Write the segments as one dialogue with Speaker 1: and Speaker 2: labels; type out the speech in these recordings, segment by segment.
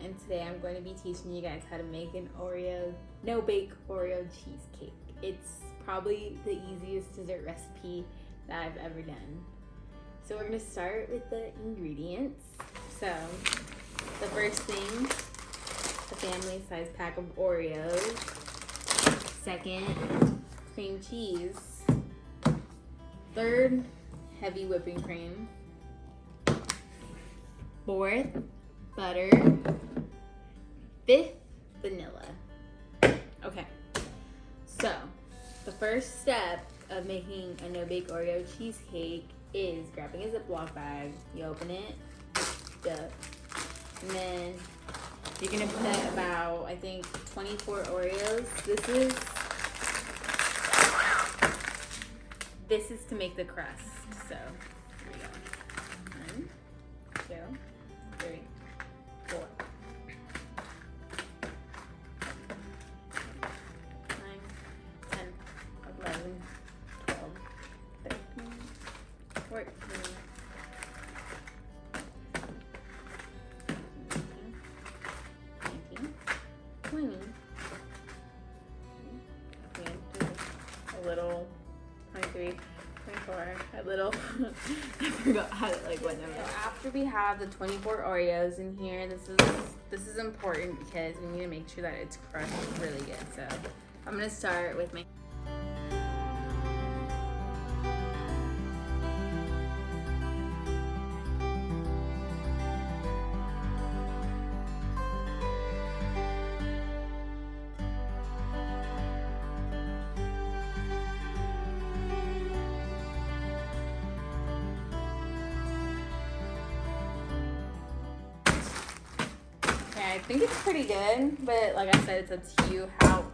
Speaker 1: and today I'm going to be teaching you guys how to make an no-bake Oreo cheesecake. It's probably the easiest dessert recipe that I've ever done. So we're going to start with the ingredients. So the first thing, a family size pack of Oreos. Second, cream cheese. Third, heavy whipping cream. Fourth, butter. Fifth, vanilla. Okay, so the first step of making a no-bake Oreo cheesecake is grabbing a Ziploc bag. You open it, and then you're gonna put about, I think, 24 Oreos. This is to make the crust. So here we go. 1, 2, 3, 4, 9, 10, 11, 12, 13, 14, 19, 20. A little 23, 24, a little. I forgot how to what number. So after we have the 24 Oreos in here, this is important because we need to make sure that it's crushed really good. So I'm gonna start with my I think it's pretty good, but like I said, it's up to you how.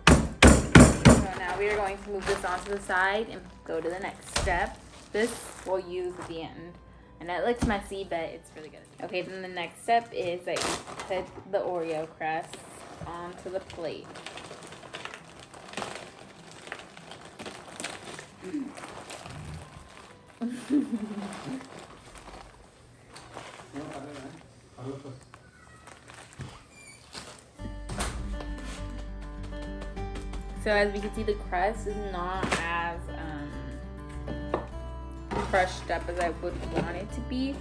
Speaker 1: So now we are going to move this onto the side and go to the next step. This we'll use at the end. And it looks messy, but it's really good. Okay, then the next step is that you put the Oreo crust onto the plate. So as we can see, the crust is not as crushed up as I would want it to be.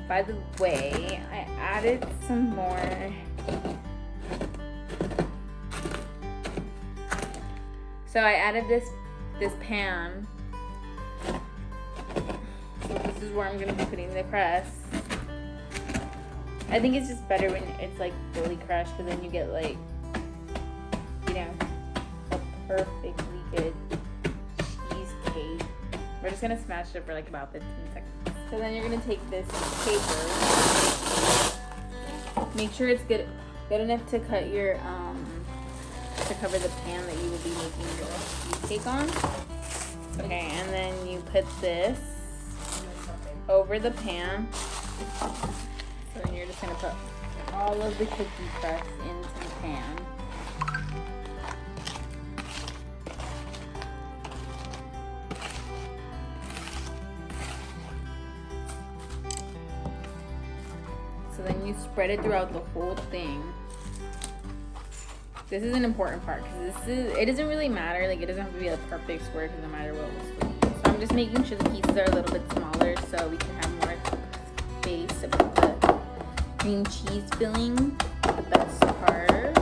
Speaker 1: By the way, I added some more. So I added this pan. So this is where I'm gonna be putting the crust. I think it's just better when it's like fully crushed, because then you get like, you know, perfectly good cheesecake. We're just gonna smash it for like about 15 seconds. So then you're gonna take this paper. Make sure it's good enough to cut your to cover the pan that you will be making your cheesecake on. Okay, and then you put this over the pan. So then you're just gonna put all of the cookie crust into the pan. So then you spread it throughout the whole thing. This is an important part because it doesn't really matter. Like, it doesn't have to be a perfect square because no matter what we'll squeeze. So I'm just making sure the pieces are a little bit smaller so we can have more space to put the cream cheese filling, the best part.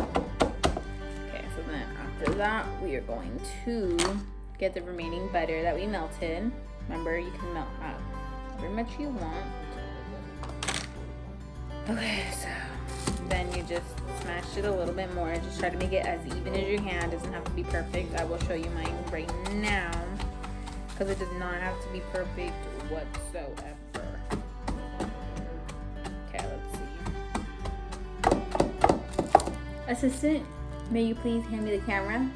Speaker 1: Okay, so then after that, we are going to get the remaining butter that we melted. Remember, you can melt however much you want. Okay, so then you just smash it a little bit more. Just try to make it as even as you can. It doesn't have to be perfect. I will show you mine right now because it does not have to be perfect whatsoever. Okay, let's see. Assistant, may you please hand me the camera?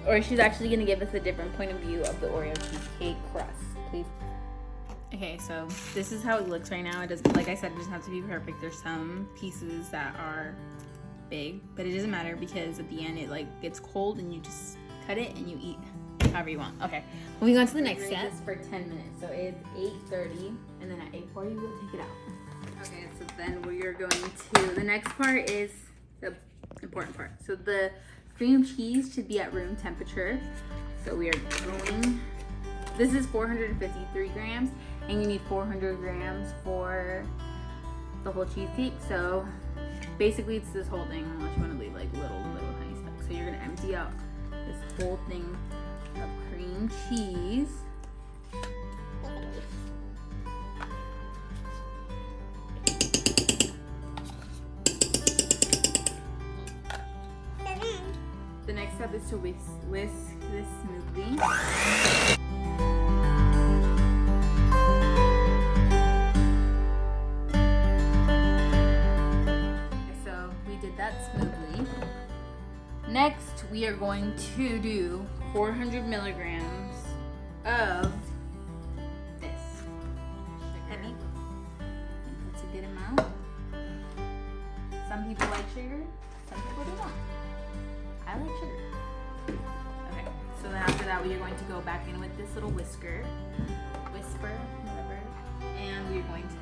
Speaker 1: Or she's actually going to give us a different point of view of the Oreo cheesecake crust. Please. Okay, so this is how it looks right now. It doesn't, like I said, it doesn't have to be perfect. There's some pieces that are big, but it doesn't matter because at the end it like gets cold and you just cut it and you eat. however you want. Okay, moving on to the next step. For 10 minutes, so it's 8:30, and then at 8:40 we'll take it out. Okay, so then we are going to, the next part is the important part. So the cream cheese should be at room temperature. So we are going, this is 453 grams, and you need 400 grams for the whole cheesecake. So basically it's this whole thing, unless you want to leave like little honey specks. So you're gonna empty out this whole thing of cream cheese. The next step is to whisk this smoothly. So we did that smoothly. Next, we are going to do 400 milligrams of this sugar. I think that's a good amount. Some people like sugar, some people don't. I like sugar. Okay, so then after that we are going to go back in with this little whisper, whatever, and we are going to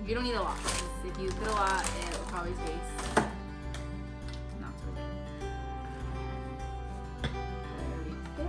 Speaker 1: you don't need a lot. If you put a lot, it will probably taste not so good. There we go.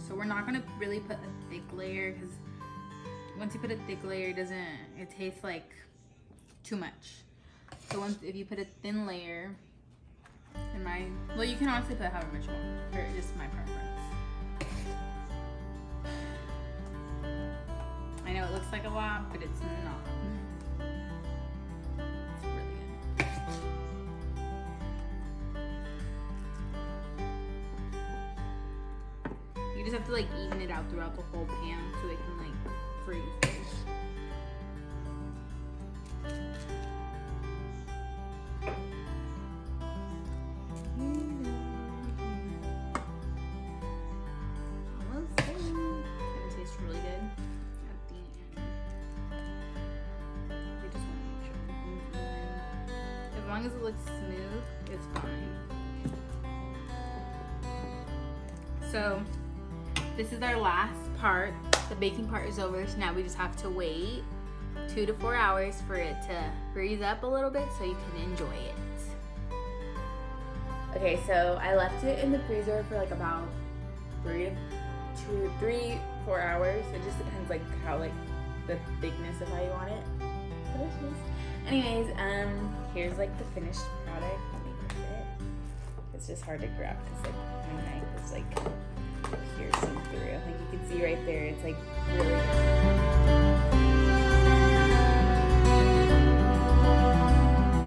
Speaker 1: So we're not gonna really put a thick layer, because once you put a thick layer, it tastes like too much. So if you put a thin layer, well, you can honestly put however much you want, for just my preference. I know it looks like a lot, but it's not. It's really good. You just have to like even it out throughout the whole pan so it can like freeze. Almost done. It tastes really good at the end. We just want to make sure everything's even. As long as it looks smooth, it's fine. So this is our last part. The baking part is over, so now we just have to wait 2 to 4 hours for it to freeze up a little bit so you can enjoy it. Okay, so I left it in the freezer for like about 3 to 4 hours. It just depends like how like the thickness of how you want it. Anyways, here's like the finished product. Let me grab it. It's just hard to grab because like my knife is like piercing through. Like you can see right there, it's like really good.